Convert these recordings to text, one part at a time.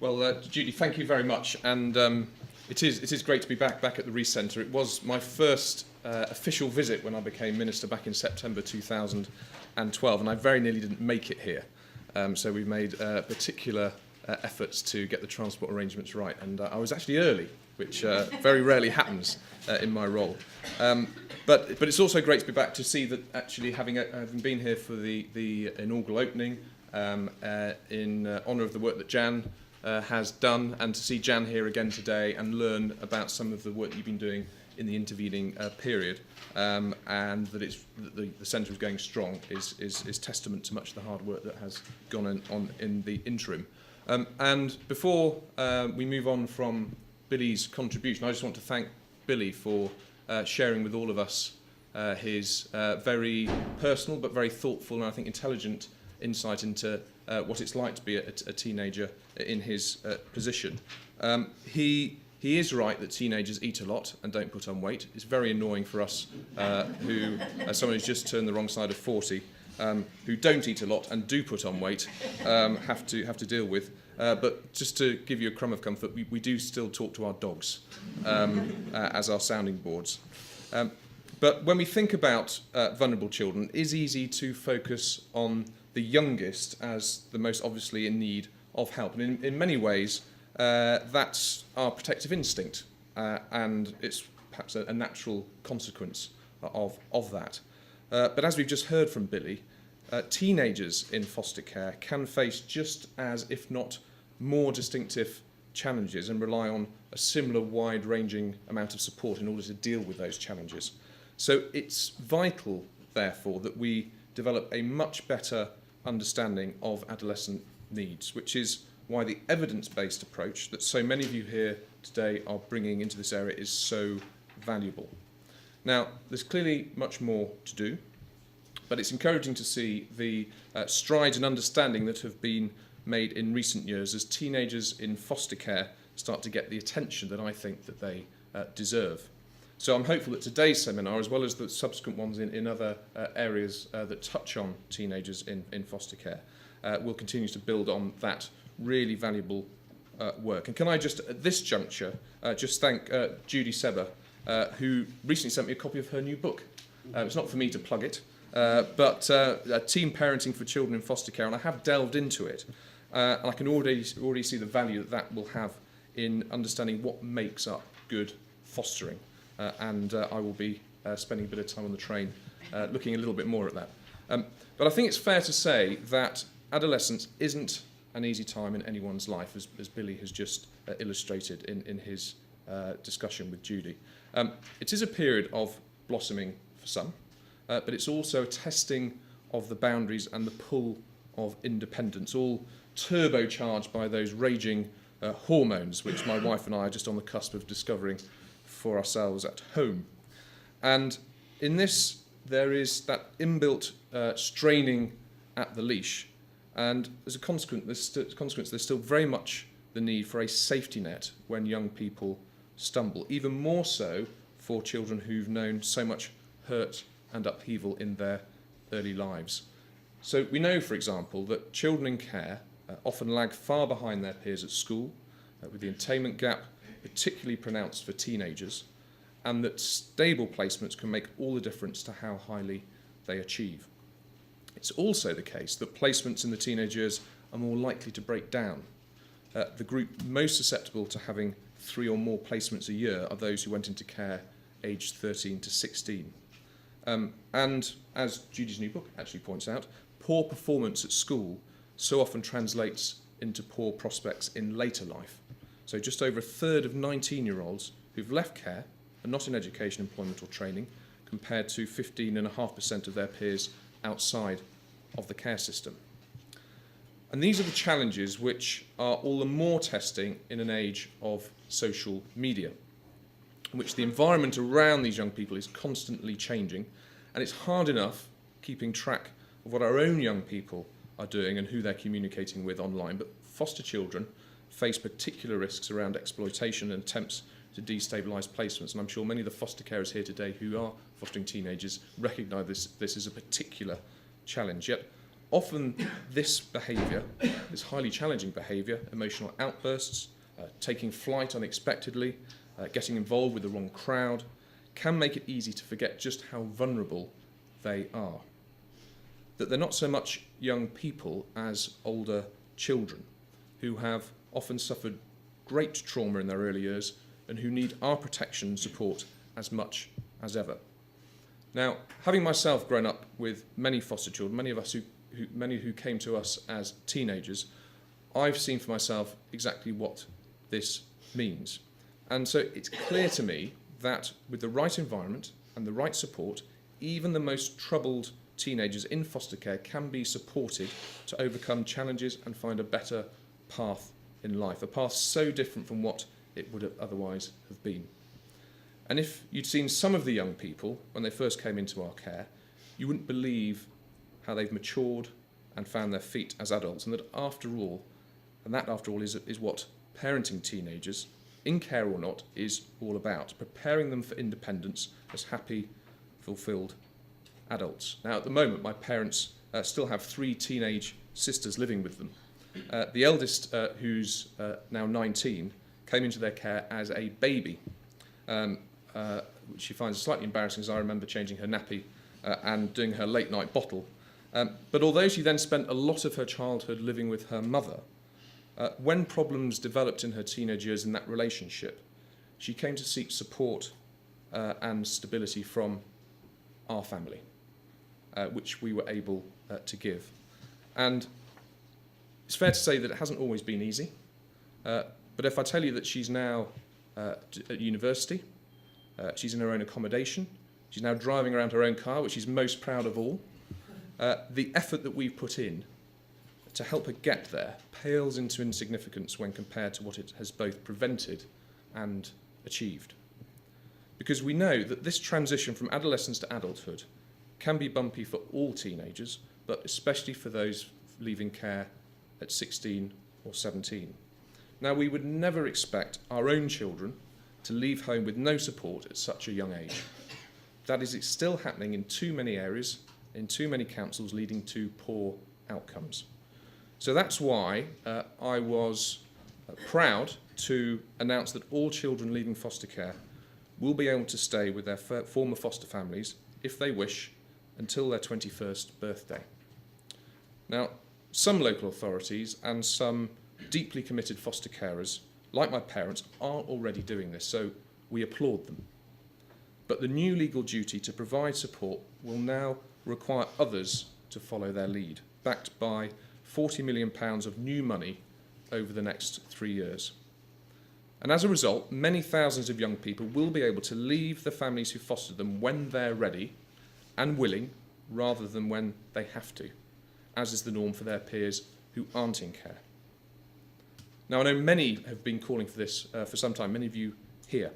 Well, Judy, thank you very much. And it is great to be back at the Reece Centre. It was my first official visit when I became Minister back in September 2012, and I very nearly didn't make it here. So we made particular efforts to get the transport arrangements right, and I was actually early, which very rarely happens in my role. But it's also great to be back to see that actually having been here for the inaugural opening in honour of the work that Jan has done, and to see Jan here again today and learn about some of the work that you've been doing in the intervening period, and that the centre is going strong is testament to much of the hard work that has gone on in the interim. And before we move on from Billy's contribution, I just want to thank Billy for sharing with all of us his very personal but very thoughtful and I think intelligent insight into what it's like to be a teenager in his position. He is right that teenagers eat a lot and don't put on weight. It's very annoying for us who, as someone who's just turned the wrong side of 40, who don't eat a lot and do put on weight, have to deal with. But just to give you a crumb of comfort, we do still talk to our dogs as our sounding boards. But when we think about vulnerable children, it is easy to focus on the youngest as the most obviously in need of help. And in many ways, that's our protective instinct, and it's perhaps a natural consequence of that. But as we've just heard from Billy, teenagers in foster care can face just as, if not more, distinctive challenges and rely on a similar wide-ranging amount of support in order to deal with those challenges. So it's vital, therefore, that we develop a much better understanding of adolescent needs, which is why the evidence-based approach that so many of you here today are bringing into this area is so valuable. Now, there's clearly much more to do, but it's encouraging to see the strides and understanding that have been made in recent years as teenagers in foster care start to get the attention that I think that they deserve. So I'm hopeful that today's seminar, as well as the subsequent ones in other areas that touch on teenagers in foster care, will continue to build on that really valuable work. And can I just, at this juncture, just thank Judy Seber, who recently sent me a copy of her new book. It's not for me to plug it, but Teen Parenting for Children in Foster Care, and I have delved into it. And I can already see the value that will have in understanding what makes up good fostering. And I will be spending a bit of time on the train looking a little bit more at that. But I think it's fair to say that adolescence isn't an easy time in anyone's life, as Billy has just illustrated in his discussion with Judy. It is a period of blossoming for some, but it's also a testing of the boundaries and the pull of independence, all turbocharged by those raging hormones, which my wife and I are just on the cusp of discovering for ourselves at home. And in this, there is that inbuilt straining at the leash, and as a consequence, there's still very much the need for a safety net when young people stumble, even more so for children who've known so much hurt and upheaval in their early lives. So we know, for example, that children in care often lag far behind their peers at school, with the attainment gap particularly pronounced for teenagers, and that stable placements can make all the difference to how highly they achieve. It's also the case that placements in the teenage years are more likely to break down. The group most susceptible to having 3 or more placements a year are those who went into care aged 13 to 16. And as Judy's new book actually points out, poor performance at school so often translates into poor prospects in later life. So just over a third of 19-year-olds who've left care are not in education, employment or training, compared to 15.5% of their peers outside of the care system. And these are the challenges which are all the more testing in an age of social media, in which the environment around these young people is constantly changing, and it's hard enough keeping track of what our own young people are doing and who they're communicating with online, but foster children face particular risks around exploitation and attempts to destabilise placements. And I'm sure many of the foster carers here today who are fostering teenagers recognise this as a particular challenge. Yet often this behaviour, this highly challenging behaviour, emotional outbursts, taking flight unexpectedly, getting involved with the wrong crowd, can make it easy to forget just how vulnerable they are. That they're not so much young people as older children who have often suffered great trauma in their early years and who need our protection and support as much as ever. Now, having myself grown up with many foster children, many who came to us as teenagers, I've seen for myself exactly what this means. And so it's clear to me that with the right environment and the right support, even the most troubled teenagers in foster care can be supported to overcome challenges and find a better path in life, a path so different from what it would otherwise have been. And if you'd seen some of the young people when they first came into our care, you wouldn't believe how they've matured and found their feet as adults, and that after all is what parenting teenagers, in care or not, is all about, preparing them for independence as happy, fulfilled adults. Now, at the moment, my parents still have 3 teenage sisters living with them. The eldest, who's now 19, came into their care as a baby, which she finds slightly embarrassing, as I remember changing her nappy and doing her late-night bottle. But although she then spent a lot of her childhood living with her mother, when problems developed in her teenage years in that relationship, she came to seek support and stability from our family, which we were able to give. And it's fair to say that it hasn't always been easy, but if I tell you that she's now at university, she's in her own accommodation, she's now driving around her own car, which she's most proud of all, the effort that we've put in to help her get there pales into insignificance when compared to what it has both prevented and achieved. Because we know that this transition from adolescence to adulthood can be bumpy for all teenagers, but especially for those leaving care at 16 or 17. Now, we would never expect our own children to leave home with no support at such a young age. That is, it's still happening in too many areas, in too many councils, leading to poor outcomes. So that's why I was proud to announce that all children leaving foster care will be able to stay with their former foster families, if they wish, until their 21st birthday. Now, some local authorities and some deeply committed foster carers, like my parents, are already doing this, so we applaud them. But the new legal duty to provide support will now require others to follow their lead, backed by £40 million of new money over the next 3 years. And as a result, many thousands of young people will be able to leave the families who fostered them when they're ready and willing, rather than when they have to, as is the norm for their peers who aren't in care. Now, I know many have been calling for this for some time, many of you here.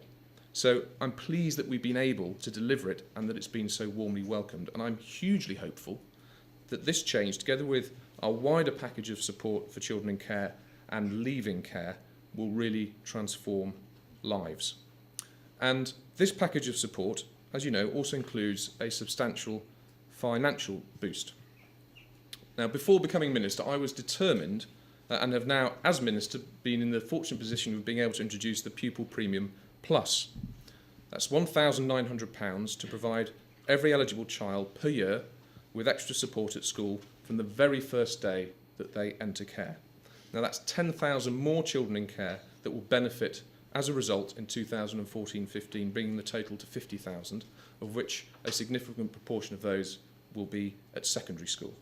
So I'm pleased that we've been able to deliver it and that it's been so warmly welcomed. And I'm hugely hopeful that this change, together with our wider package of support for children in care and leaving care, will really transform lives. And this package of support, as you know, also includes a substantial financial boost. Now, before becoming Minister, I was determined and have now, as Minister, been in the fortunate position of being able to introduce the Pupil Premium Plus. That's £1,900 to provide every eligible child per year with extra support at school from the very first day that they enter care. Now, that's 10,000 more children in care that will benefit as a result in 2014-15, bringing the total to 50,000, of which a significant proportion of those will be at secondary school.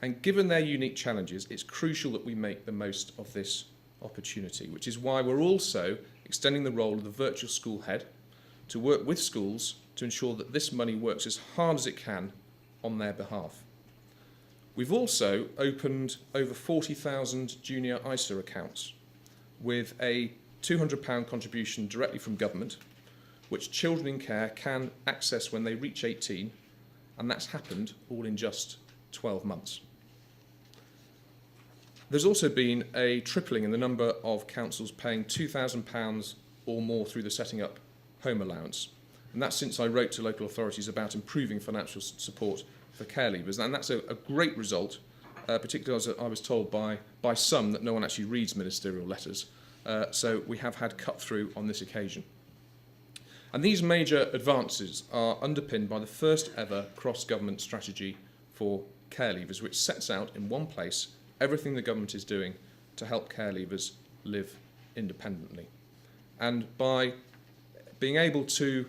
And given their unique challenges, it's crucial that we make the most of this opportunity, which is why we're also extending the role of the virtual school head to work with schools to ensure that this money works as hard as it can on their behalf. We've also opened over 40,000 junior ISA accounts with a £200 contribution directly from government, which children in care can access when they reach 18, and that's happened all in just 12 months. There's also been a tripling in the number of councils paying £2,000 or more through the Setting Up Home Allowance, and that's since I wrote to local authorities about improving financial support for care leavers, and that's a great result, particularly as I was told by some that no one actually reads ministerial letters. So we have had cut through on this occasion. And these major advances are underpinned by the first ever cross-government strategy for care leavers, which sets out in one place everything the government is doing to help care leavers live independently. And by being able to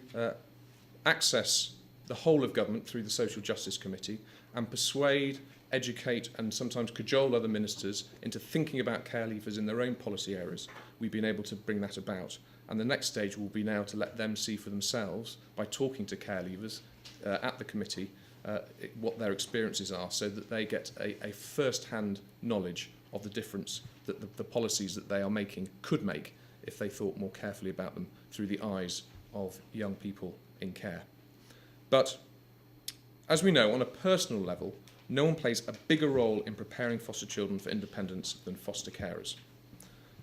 access the whole of government through the Social Justice Committee and persuade, educate and sometimes cajole other ministers into thinking about care leavers in their own policy areas, we've been able to bring that about. And the next stage will be now to let them see for themselves, by talking to care leavers at the committee, what their experiences are, so that they get a first-hand knowledge of the difference that the policies that they are making could make if they thought more carefully about them through the eyes of young people in care. But as we know, on a personal level, no one plays a bigger role in preparing foster children for independence than foster carers.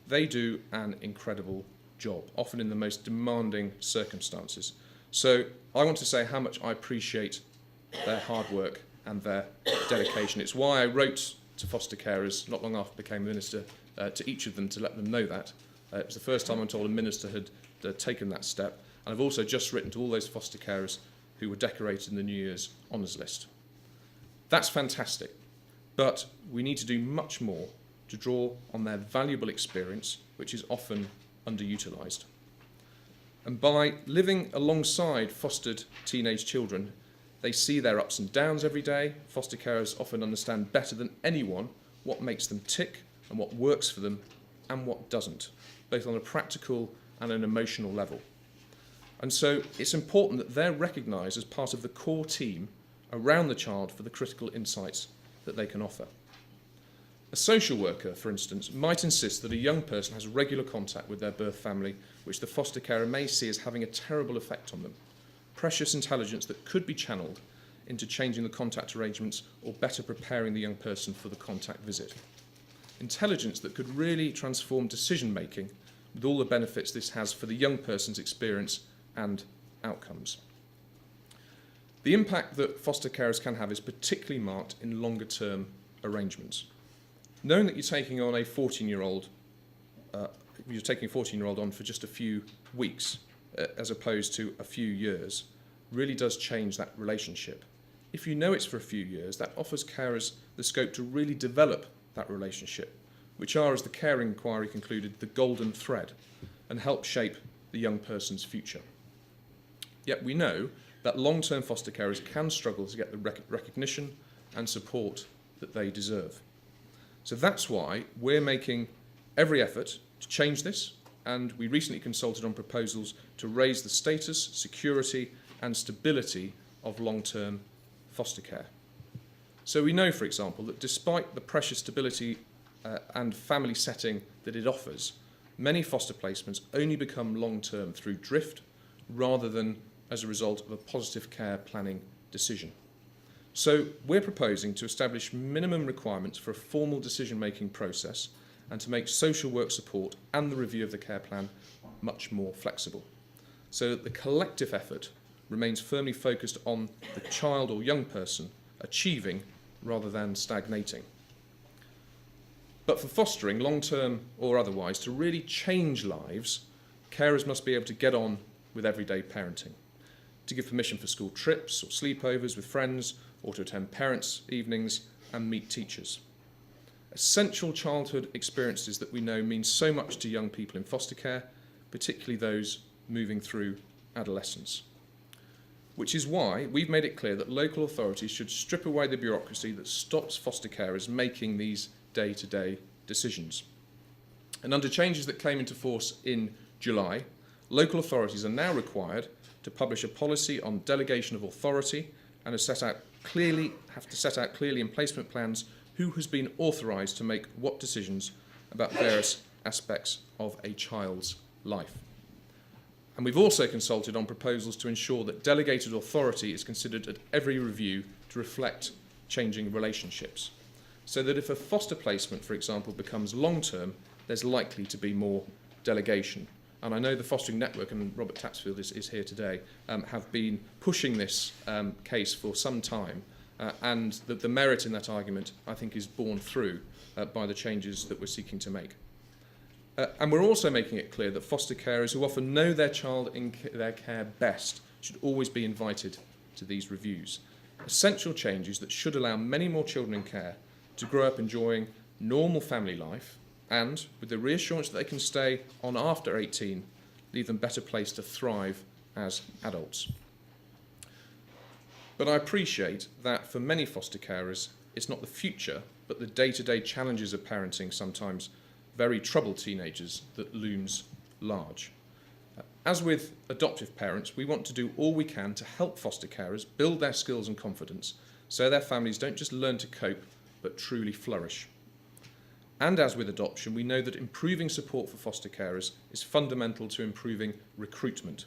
They do an incredible job, often in the most demanding circumstances. So I want to say how much I appreciate their hard work and their dedication. It's why I wrote to foster carers not long after I became minister, to each of them, to let them know that. It was the first time I'm told a minister had taken that step. And I've also just written to all those foster carers who were decorated in the New Year's honours list. That's fantastic, but we need to do much more to draw on their valuable experience, which is often underutilised. And by living alongside fostered teenage children, they see their ups and downs every day. Foster carers often understand better than anyone what makes them tick and what works for them and what doesn't, both on a practical and an emotional level. And so it's important that they're recognised as part of the core team around the child for the critical insights that they can offer. A social worker, for instance, might insist that a young person has regular contact with their birth family, which the foster carer may see as having a terrible effect on them. Precious intelligence that could be channelled into changing the contact arrangements or better preparing the young person for the contact visit. Intelligence that could really transform decision-making with all the benefits this has for the young person's experience and outcomes. The impact that foster carers can have is particularly marked in longer-term arrangements. Knowing that you're taking on a 14-year-old, on for just a few weeks, as opposed to a few years, really does change that relationship. If you know it's for a few years, that offers carers the scope to really develop that relationship, which are, as the care inquiry concluded, the golden thread, and help shape the young person's future. Yet we know that long-term foster carers can struggle to get the recognition and support that they deserve. So that's why we're making every effort to change this, and we recently consulted on proposals to raise the status, security and stability of long-term foster care. So we know, for example, that despite the precious stability and family setting that it offers, many foster placements only become long-term through drift rather than as a result of a positive care planning decision. So we're proposing to establish minimum requirements for a formal decision-making process and to make social work support and the review of the care plan much more flexible, so that the collective effort remains firmly focused on the child or young person achieving rather than stagnating. But for fostering, long-term or otherwise, to really change lives, carers must be able to get on with everyday parenting, to give permission for school trips or sleepovers with friends, or to attend parents' evenings and meet teachers. Essential childhood experiences that we know mean so much to young people in foster care, particularly those moving through adolescence. Which is why we've made it clear that local authorities should strip away the bureaucracy that stops foster carers making these day-to-day decisions. And under changes that came into force in July, local authorities are now required to publish a policy on delegation of authority and have to set out clearly in placement plans who has been authorised to make what decisions about various aspects of a child's life. And we've also consulted on proposals to ensure that delegated authority is considered at every review to reflect changing relationships, so that if a foster placement, for example, becomes long-term, there's likely to be more delegation. And I know the Fostering Network, and Robert Tapsfield is here today, have been pushing this case for some time, and the merit in that argument, I think, is borne through by the changes that we're seeking to make. And we're also making it clear that foster carers who often know their child in their care best should always be invited to these reviews. Essential changes that should allow many more children in care to grow up enjoying normal family life and, with the reassurance that they can stay on after 18, leave them better placed to thrive as adults. But I appreciate that for many foster carers, it's not the future, but the day-to-day challenges of parenting sometimes very troubled teenagers that looms large. As with adoptive parents, we want to do all we can to help foster carers build their skills and confidence so their families don't just learn to cope, but truly flourish. And as with adoption, we know that improving support for foster carers is fundamental to improving recruitment.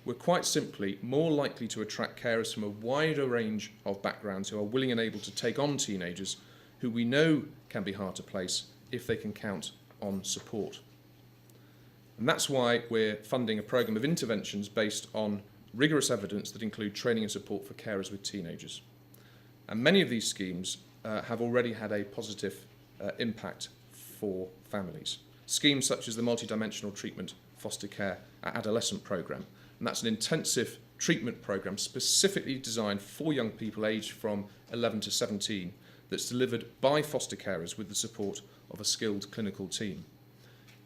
We're quite simply more likely to attract carers from a wider range of backgrounds who are willing and able to take on teenagers who we know can be hard to place if they can count on support. And that's why we're funding a programme of interventions based on rigorous evidence that include training and support for carers with teenagers. And many of these schemes have already had a positive impact for families. Schemes such as the multidimensional treatment foster care adolescent programme. And that's an intensive treatment programme specifically designed for young people aged from 11 to 17 that's delivered by foster carers with the support of a skilled clinical team.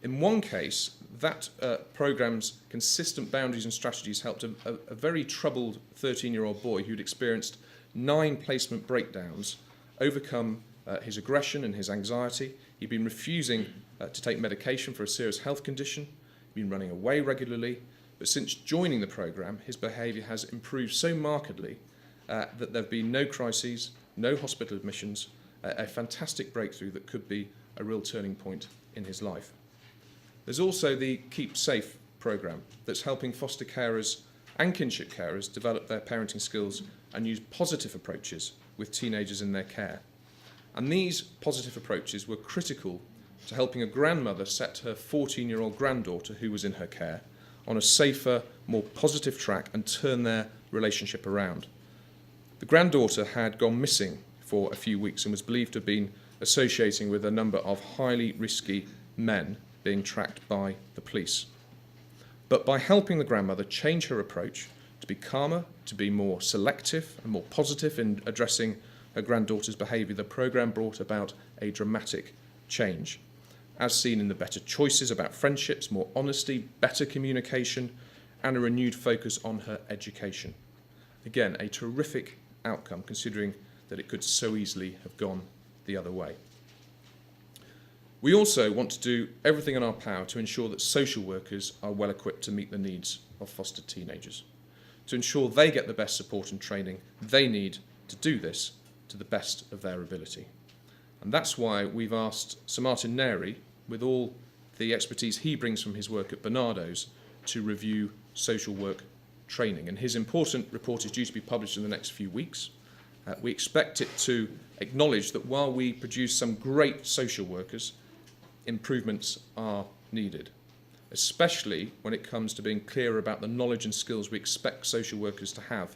In one case, that programme's consistent boundaries and strategies helped a very troubled 13-year-old boy who'd experienced 9 placement breakdowns overcome his aggression and his anxiety. He'd been refusing to take medication for a serious health condition, been running away regularly, but since joining the programme, his behaviour has improved so markedly that there have been no crises, no hospital admissions, a fantastic breakthrough that could be a real turning point in his life. There's also the Keep Safe programme that's helping foster carers and kinship carers develop their parenting skills and use positive approaches with teenagers in their care. And these positive approaches were critical to helping a grandmother set her 14-year-old granddaughter, who was in her care, on a safer, more positive track and turn their relationship around. The granddaughter had gone missing for a few weeks and was believed to have been associating with a number of highly risky men being tracked by the police. But by helping the grandmother change her approach to be calmer, to be more selective and more positive in addressing her granddaughter's behaviour, the programme brought about a dramatic change, as seen in the better choices about friendships, more honesty, better communication, and a renewed focus on her education. Again, a terrific outcome considering that it could so easily have gone the other way. We also want to do everything in our power to ensure that social workers are well equipped to meet the needs of foster teenagers, to ensure they get the best support and training they need to do this to the best of their ability. And that's why we've asked Sir Martin Neri, with all the expertise he brings from his work at Barnardo's, to review social work training. And his important report is due to be published in the next few weeks. We expect it to acknowledge that while we produce some great social workers, improvements are needed, especially when it comes to being clearer about the knowledge and skills we expect social workers to have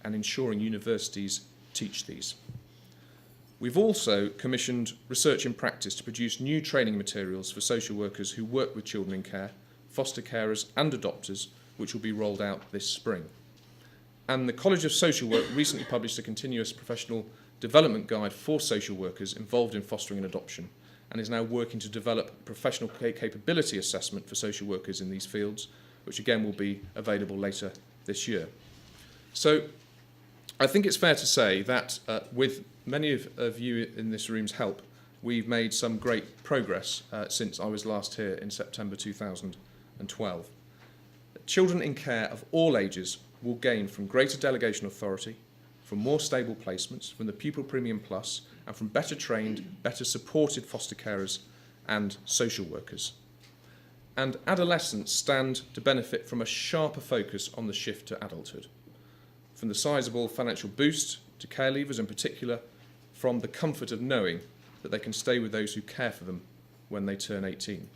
and ensuring universities teach these. We've also commissioned Research in Practice to produce new training materials for social workers who work with children in care, foster carers and adopters, which will be rolled out this spring. And the College of Social Work recently published a continuous professional development guide for social workers involved in fostering and adoption, and is now working to develop a professional capability assessment for social workers in these fields, which again will be available later this year. So I think it's fair to say that with many of you in this room's help, we've made some great progress since I was last here in September 2012. Children in care of all ages will gain from greater delegation authority, from more stable placements, from the Pupil Premium Plus, and from better trained, better supported foster carers and social workers. And adolescents stand to benefit from a sharper focus on the shift to adulthood, from the sizable financial boost to care leavers, in particular from the comfort of knowing that they can stay with those who care for them when they turn 18.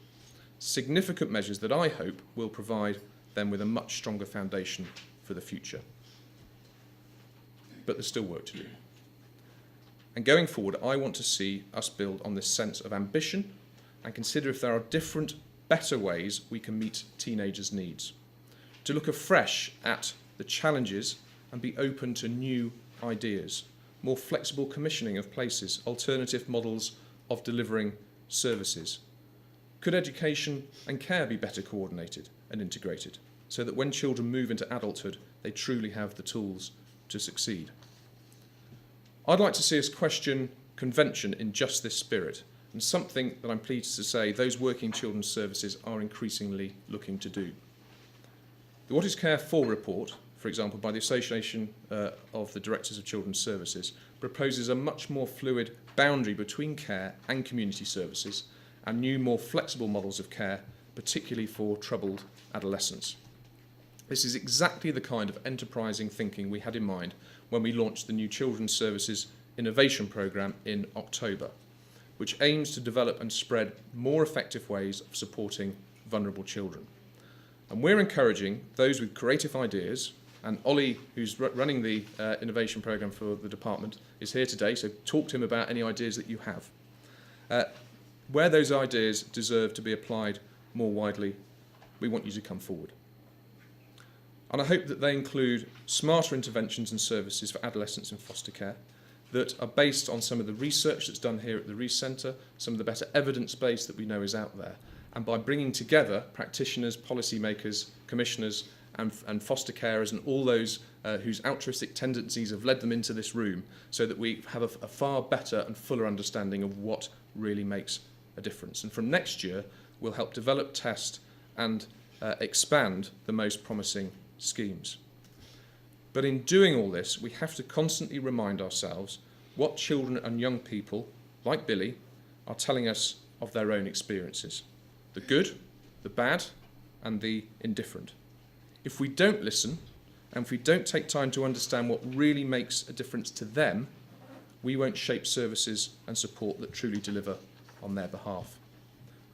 Significant measures that I hope will provide them with a much stronger foundation for the future. But there's still work to do. And going forward, I want to see us build on this sense of ambition and consider if there are different, better ways we can meet teenagers' needs. To look afresh at the challenges and be open to new ideas, more flexible commissioning of places, alternative models of delivering services. Could education and care be better coordinated and integrated so that when children move into adulthood, they truly have the tools to succeed? I'd like to see us question convention in just this spirit, and something that I'm pleased to say those working children's services are increasingly looking to do. The What is Care For report, for example, by the Association of the Directors of Children's Services, proposes a much more fluid boundary between care and community services and new, more flexible models of care, particularly for troubled adolescents. This is exactly the kind of enterprising thinking we had in mind when we launched the new Children's Services Innovation Programme in October, which aims to develop and spread more effective ways of supporting vulnerable children. And we're encouraging those with creative ideas, and Ollie, who's running the innovation programme for the department, is here today, so talk to him about any ideas that you have. Where those ideas deserve to be applied more widely, we want you to come forward. And I hope that they include smarter interventions and services for adolescents in foster care that are based on some of the research that's done here at the Rees Centre, some of the better evidence base that we know is out there, and by bringing together practitioners, policymakers, commissioners and foster carers and all those whose altruistic tendencies have led them into this room, so that we have a far better and fuller understanding of what really makes a difference. And from next year, we'll help develop, test and expand the most promising schemes. But in doing all this, we have to constantly remind ourselves what children and young people, like Billy, are telling us of their own experiences. The good, the bad, and the indifferent. If we don't listen, and if we don't take time to understand what really makes a difference to them, we won't shape services and support that truly deliver on their behalf.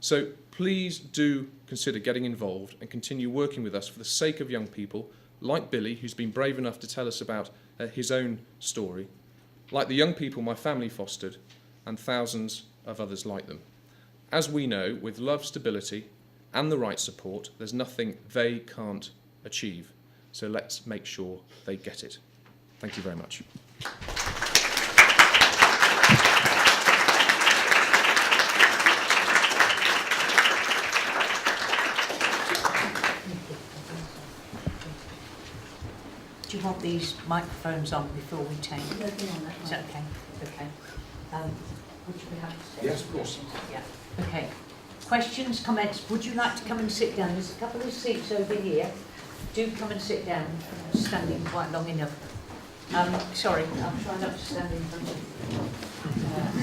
So please do consider getting involved and continue working with us for the sake of young people like Billy, who's been brave enough to tell us about his own story, like the young people my family fostered, and thousands of others like them. As we know, with love, stability, and the right support, there's nothing they can't achieve. So let's make sure they get it. Thank you very much. Do you want these microphones on before we take? Is that okay? Okay. Would you be happy to stay? Yes, of course. Yeah. Okay. Questions, comments? Would you like to come and sit down? There's a couple of seats over here. Do come and sit down. I'm standing quite long enough. Sorry, I'm trying not to stand in front of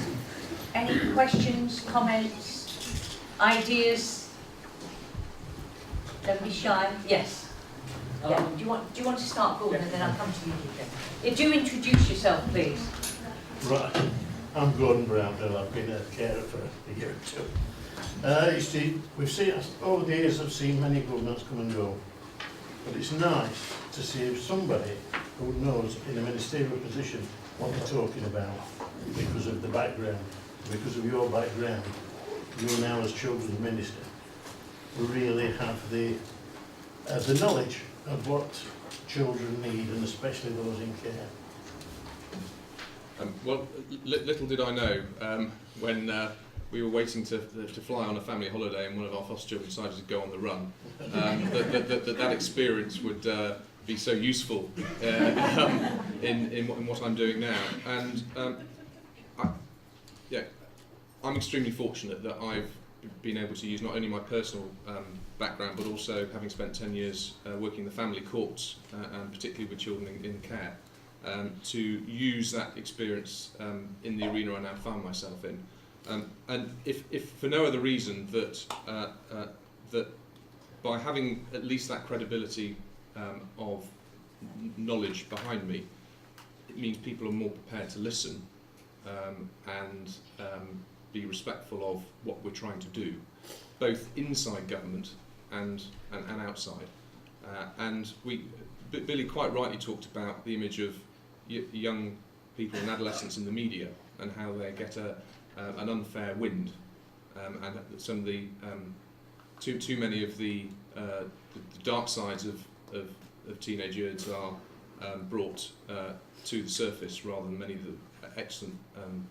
you. Any questions, comments, ideas? Don't be shy. Yes. Yeah. Do you want to start, Gordon, and then I'll come to you, Deacon? Yeah, do introduce yourself, please. Right. I'm Gordon Brownhill. I've been a carer for a year or two. You see, we've seen, over the years I've seen many good ones come and go. But it's nice to see somebody who knows in a ministerial position what they're talking about because of the background, because of your background. You now as children's minister really have the knowledge of what children need, and especially those in care. Well, little did I know when we were waiting to fly on a family holiday and one of our foster children decided to go on the run, that experience would be so useful in what I'm doing now. And I'm extremely fortunate that I've been able to use not only my personal background, but also having spent 10 years working in the family courts, and particularly with children in care, to use that experience in the arena I now find myself in. And if for no other reason that by having at least that credibility of knowledge behind me, it means people are more prepared to listen and be respectful of what we're trying to do, both inside government and outside. And Billy quite rightly talked about the image of young people and adolescents in the media, and how they get an unfair wind, and some of the too many of the dark sides of teenage years are brought to the surface, rather than many of the excellent and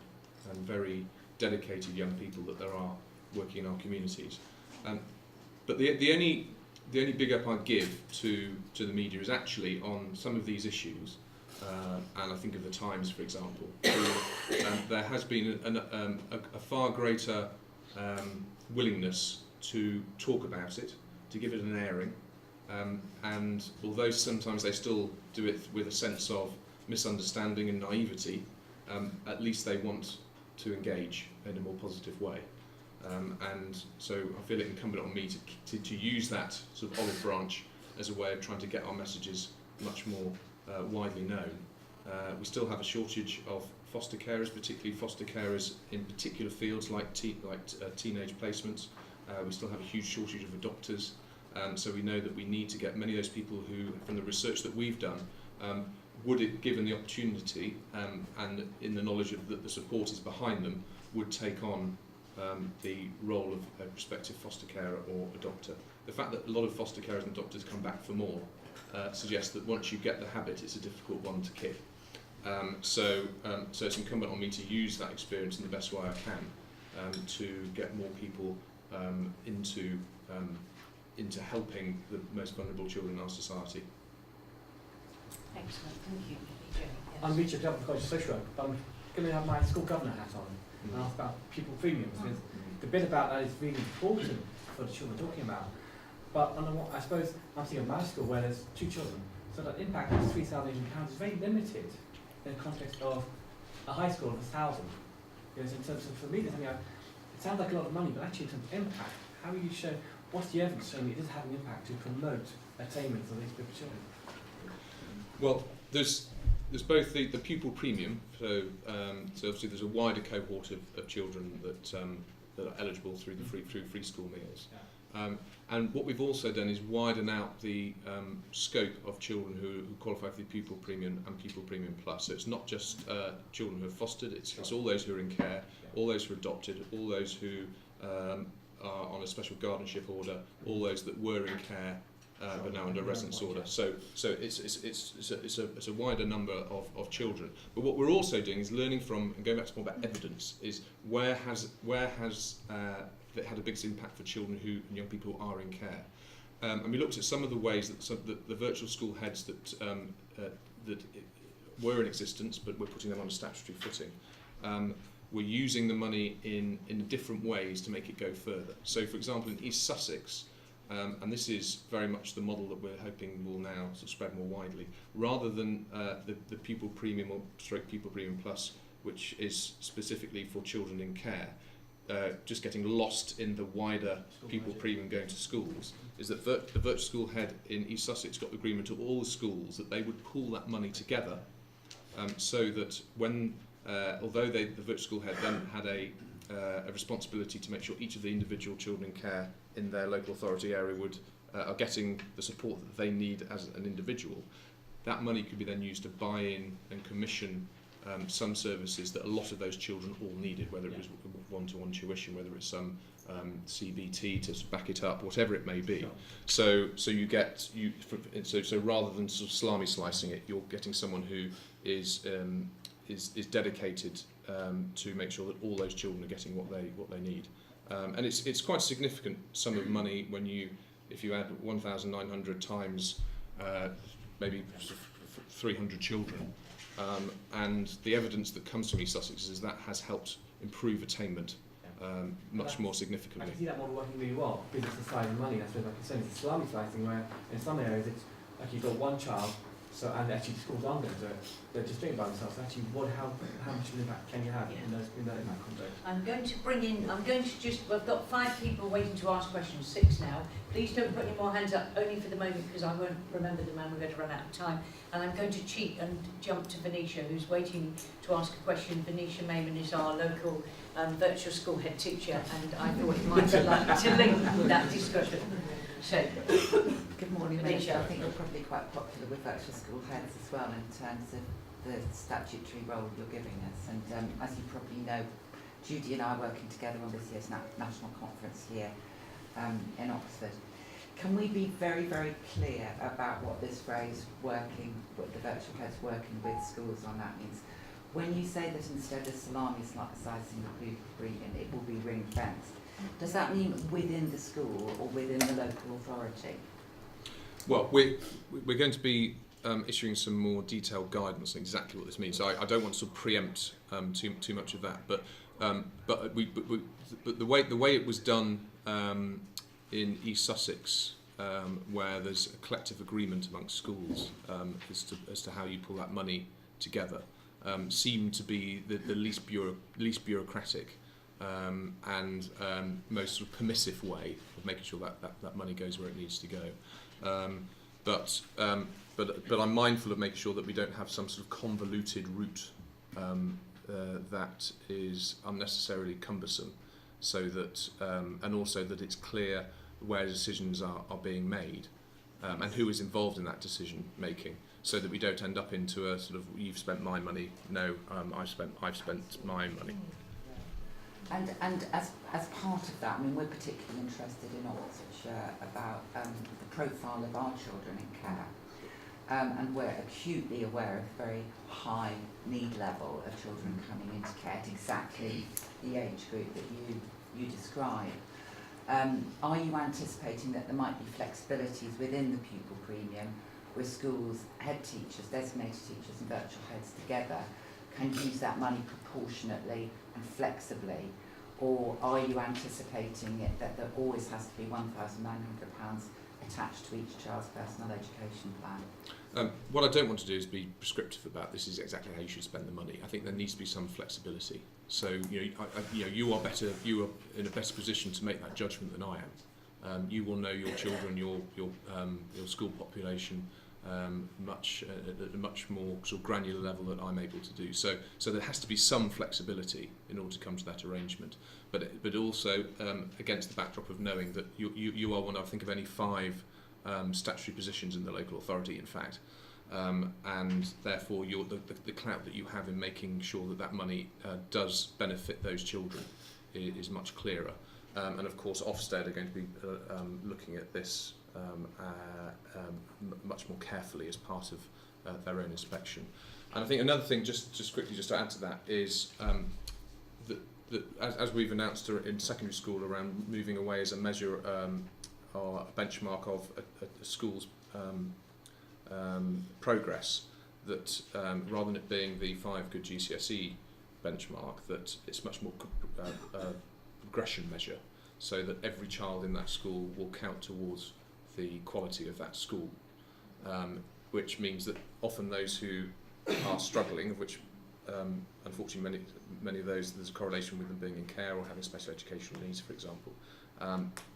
very dedicated young people that there are working in our communities. But the only big up I'd give to the media is actually on some of these issues, and I think of the Times, for example. There has been a far greater willingness to talk about it, to give it an airing, and although sometimes they still do it with a sense of misunderstanding and naivety, at least they want to engage in a more positive way. And so I feel it incumbent on me to use that sort of olive branch as a way of trying to get our messages much more widely known. We still have a shortage of foster carers, particularly foster carers in particular fields like teenage placements. We still have a huge shortage of adopters. So we know that we need to get many of those people who, from the research that we've done, would it, given the opportunity and in the knowledge of that the support is behind them, would take on the role of a prospective foster carer or adopter. The fact that a lot of foster carers and adopters come back for more suggests that once you get the habit, it's a difficult one to kick. So it's incumbent on me to use that experience in the best way I can to get more people into helping the most vulnerable children in our society. Excellent, thank you. Yes. I'm Richard Dublin College social work, but I'm going to have my school governor hat on and ask about pupil premiums, because the bit about that is really important for the children we're talking about. But I suppose I'm thinking of my school where there's 2 children, so that impact of £3,000 is very limited in the context of a high school of 1,000. Because in terms of, for me, it sounds like a lot of money, but actually in terms of impact, how will you show, what's the evidence showing it is having an impact to promote attainment of these group of children? Well, there's both the pupil premium, so obviously there's a wider cohort of children that are eligible through free school meals. Yeah. And what we've also done is widen out the scope of children who qualify for the pupil premium and pupil premium plus. So it's not just children who are fostered, it's all those who are in care, all those who are adopted, all those who are on a special guardianship order, all those that were in care but now under residence order. So it's a wider number of children. But what we're also doing is learning from, and going back to more about evidence, is where has it had a big impact for children and young people who are in care. And we looked at some of the ways that the virtual school heads that were in existence, but we're putting them on a statutory footing. We're using the money in different ways to make it go further. So, for example, in East Sussex, and this is very much the model that we're hoping will now sort of spread more widely, rather than the pupil premium or stroke pupil premium plus, which is specifically for children in care, just getting lost in the wider pupil premium going to schools, is that the virtual school head in East Sussex got the agreement of all the schools that they would pool that money together, so that when although the virtual school head then had a responsibility to make sure each of the individual children in care in their local authority area are getting the support that they need as an individual, that money could be then used to buy in and commission some services that a lot of those children all needed, whether it was one-to-one tuition, whether it's some CBT to back it up, whatever it may be. Sure. So rather than sort of salami slicing it, you're getting someone who is dedicated to make sure that all those children are getting what they need. And it's quite a significant sum of money if you add 1,900 times maybe 300 children. And the evidence that comes from East Sussex is that has helped improve attainment much more significantly. I can see that model working really well, business the size of money. That's where, like you said, it's salami slicing, where in some areas it's like you've got one child, and actually the schools aren't going to do it. They're just doing it by themselves. So actually, how much of an impact can you have in that impact context? I'm going to we've got 5 people waiting to ask questions, 6 now. Please don't put any more hands up, only for the moment, because I won't remember them and we're going to run out of time. And I'm going to cheat and jump to Venetia, who's waiting to ask a question. Venetia Mayman is our local virtual school head teacher, and I thought it might be like to link that discussion. So, good morning, Venetia. I think you're probably quite popular with virtual school heads as well in terms of the statutory role you're giving us. And as you probably know, Judy and I are working together on this year's national conference here in Oxford. Can we be very, very clear about what this phrase working, what the virtual code's working with schools on that means? When you say that instead of salami slicing the pupil premium, it will be ring fenced, does that mean within the school or within the local authority? Well, we're going to be issuing some more detailed guidance on exactly what this means. So I don't want to sort of preempt too much of that, but the way it was done in East Sussex, where there's a collective agreement amongst schools as to how you pull that money together, seemed to be the least bureaucratic and most sort of permissive way of making sure that money goes where it needs to go. But I'm mindful of making sure that we don't have some sort of convoluted route that is unnecessarily cumbersome, so that and also that it's clear where decisions are being made and who is involved in that decision making, so that we don't end up into a sort of you've spent my money, no, I've spent my money. And as part of that, I mean, we're particularly interested in Oxfordshire about the profile of our children in care, and we're acutely aware of the very high need level of children coming into care at exactly the age group that you describe. Are you anticipating that there might be flexibilities within the pupil premium where schools, head teachers, designated teachers and virtual heads together can use that money proportionately and flexibly? Or are you anticipating that there always has to be £1,900 attached to each child's personal education plan? What I don't want to do is be prescriptive about this is exactly how you should spend the money. I think there needs to be some flexibility. So you are in a better position to make that judgment than I am. You will know your children, your school population at a much more sort of granular level than I'm able to do. So there has to be some flexibility in order to come to that arrangement. But also against the backdrop of knowing that you are one, I think, of only 5 statutory positions in the local authority, in fact, and therefore the clout that you have in making sure that money does benefit those children is much clearer. And of course Ofsted are going to be looking at this much more carefully as part of their own inspection. And I think another thing, just quickly to add to that, is that as we've announced in secondary school around moving away as a measure or a benchmark of a school's progress, that rather than it being the 5 good GCSE benchmark, that it's much more progression measure, so that every child in that school will count towards the quality of that school, which means that often those who are struggling, of which unfortunately many of those, there's a correlation with them being in care or having special educational needs, for example,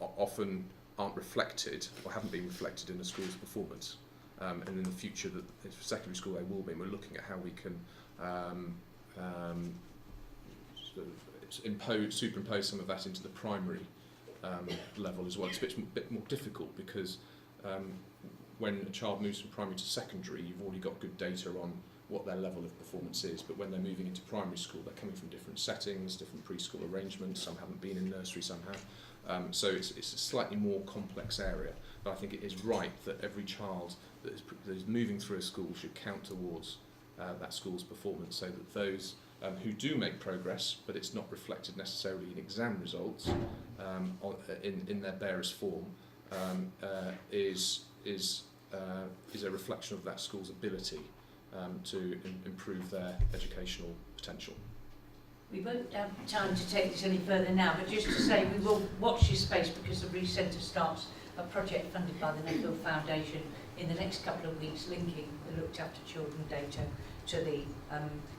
often aren't reflected or haven't been reflected in the school's performance. And in the future, that for secondary school they will be, and we're looking at how we can sort of superimpose some of that into the primary level as well. It's a bit more difficult because when a child moves from primary to secondary, you've already got good data on what their level of performance is, but when they're moving into primary school, they're coming from different settings, different preschool arrangements, some haven't been in nursery, some have. So it's a slightly more complex area, but I think it is right that every child that is moving through a school should count towards that school's performance, so that those who do make progress, but it's not reflected necessarily in exam results in their barest form, is a reflection of that school's ability to improve their educational potential. We won't have time to take this any further now, but just to say we will watch this space because the Reece Centre starts a project funded by the Netherfield Foundation in the next couple of weeks, linking the looked after children data to the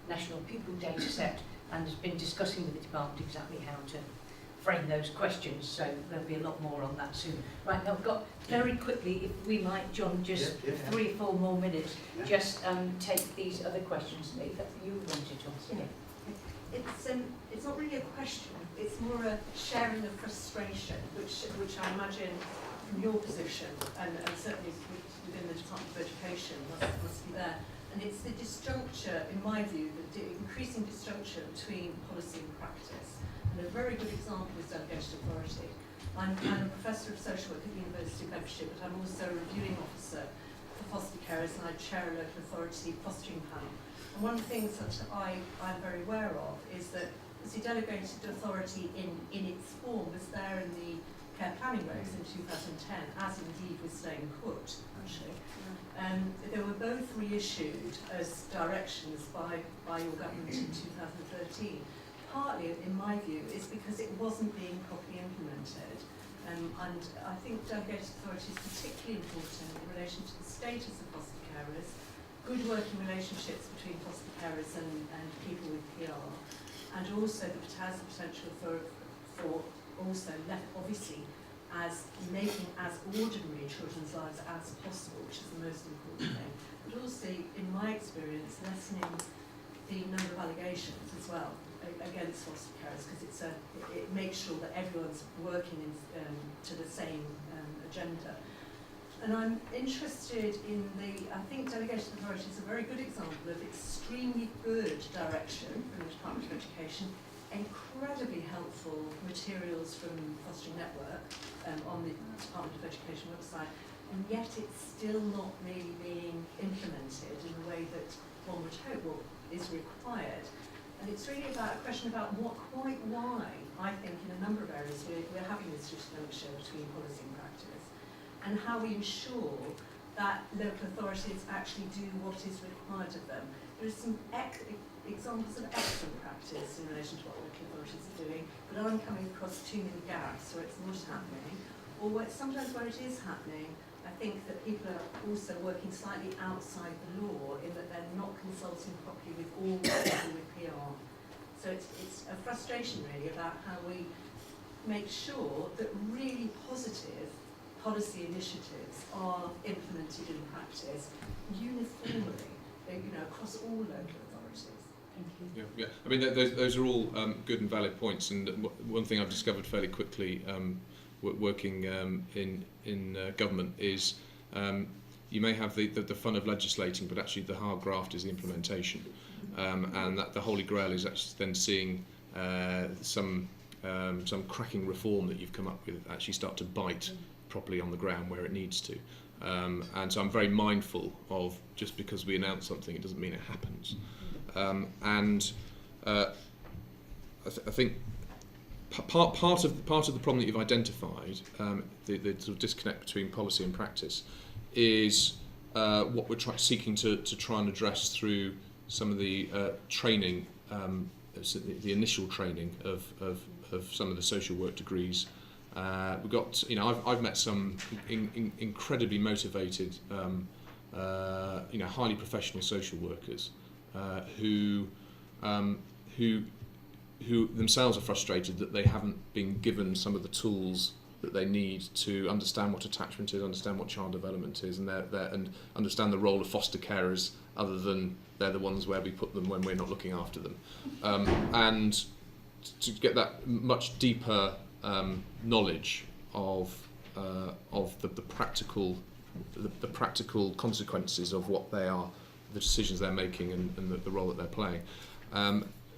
national pupil data set, and has been discussing with the department exactly how to frame those questions, so there'll be a lot more on that soon. Right, now I've got very quickly, if we might, John, just 3 or 4 more minutes, just take these other questions. If you wanted to ask. Yeah. It's not really a question, it's more a sharing of frustration, which I imagine from your position, and certainly within the Department of Education must be there. And it's the disjuncture, in my view, the increasing disjuncture between policy and practice. And a very good example is delegation authority. I'm a professor of social work at the University of Bedfordshire, but I'm also a reviewing officer for foster carers, and I chair a local authority fostering panel. And one of the things that I'm very aware of is that the delegated authority in its form was there in the care planning regs in 2010, as indeed was staying put, actually. They were both reissued as directions by your government in 2013. Partly, in my view, is because it wasn't being properly implemented. And I think delegated authority is particularly important in relation to the status of foster carers, good working relationships between foster carers and people with PR, and also it has the potential for also obviously as making as ordinary children's lives as possible, which is the most important thing, but also, in my experience, lessening the number of allegations as well against foster carers, because it makes sure that everyone's working to the same agenda. And I'm interested in I think delegation authority is a very good example of extremely good direction from the Department of Education, incredibly helpful materials from Fostering Network on the Department of Education website, and yet it's still not really being implemented in the way that one would hope is required. And it's really about a question about why, I think, in a number of areas we're having this disjuncture between policy and practice, and how we ensure that local authorities actually do what is required of them. There are some examples of excellent practice in relation to what local authorities are doing, but I'm coming across too many gaps where it's not happening, or sometimes where it is happening, I think that people are also working slightly outside the law in that they're not consulting properly with all people with PR. So it's a frustration really about how we make sure that really positive policy initiatives are implemented in practice uniformly, across all local authorities. Thank you. Yeah. I mean, those are all good and valid points. And one thing I've discovered fairly quickly, working in government, is you may have the fun of legislating, but actually the hard graft is the implementation. And that the holy grail is actually then seeing some cracking reform that you've come up with actually start to bite properly on the ground where it needs to. And so I'm very mindful of, just because we announce something, it doesn't mean it happens. I think part of the problem that you've identified, the sort of disconnect between policy and practice, is what we're seeking to try and address through some of the training, the initial training of some of the social work degrees. We've got, I've met some incredibly motivated, highly professional social workers who themselves are frustrated that they haven't been given some of the tools that they need to understand what attachment is, understand what child development is, and and understand the role of foster carers, other than they're the ones where we put them when we're not looking after them, and to get that much deeper knowledge of the practical consequences of what they are, the decisions they're making, and the role that they're playing.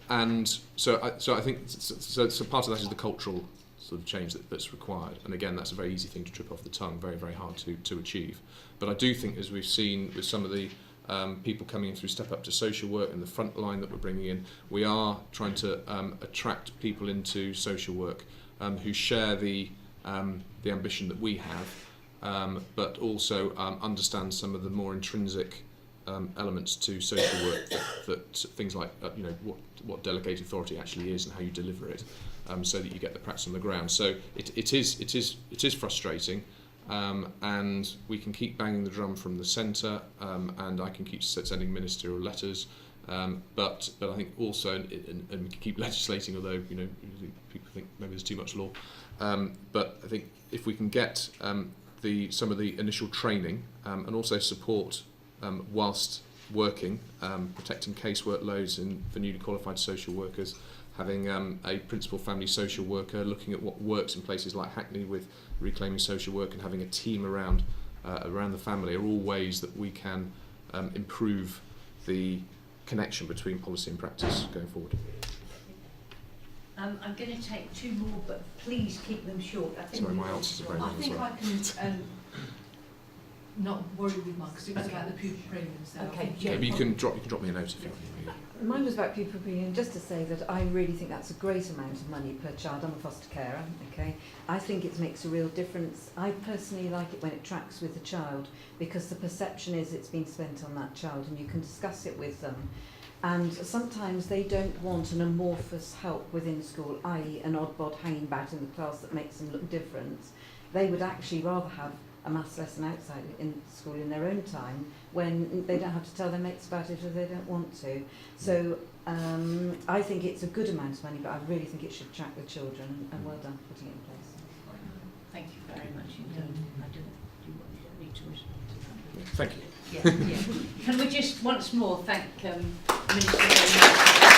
And so I think so part of that is the cultural sort of change that's required. And again, that's a very easy thing to trip off the tongue, very, very hard to achieve. But I do think, as we've seen with some of the people coming in through Step Up to Social Work and the front line that we're bringing in, we are trying to attract people into social work who share the ambition that we have, but also understand some of the more intrinsic elements to social work, that things like what delegated authority actually is and how you deliver it, so that you get the practice on the ground. So it is frustrating, and we can keep banging the drum from the centre, and I can keep sending ministerial letters, but I think also, and we can keep legislating, although people think maybe there's too much law, but I think if we can get some of the initial training, and also support whilst working, protecting case workloads for newly qualified social workers, having a principal family social worker looking at what works in places like Hackney with reclaiming social work, and having a team around the family, are all ways that we can improve the connection between policy and practice going forward. I'm going to take 2 more, but please keep them short. I think Sorry, my answers are very I long as think well. I can not worry with mine because it was about the pupil premiums. So I Okay, think- yeah. Maybe you can drop me a note if you want. Mine was about pupil premium, just to say that I really think that's a great amount of money per child. I'm a foster carer, okay? I think it makes a real difference. I personally like it when it tracks with the child because the perception is it's been spent on that child and you can discuss it with them. And sometimes they don't want an amorphous help within school, i.e. an odd bod hanging about in the class that makes them look different. They would actually rather have a maths lesson outside in school in their own time when they don't have to tell their mates about it if they don't want to. So I think it's a good amount of money, but I really think it should track with children, and well done for putting it in place. Thank you very much indeed. I don't need to respond to that. Thank you. Yeah, yeah. Can we just once more thank Minister very much.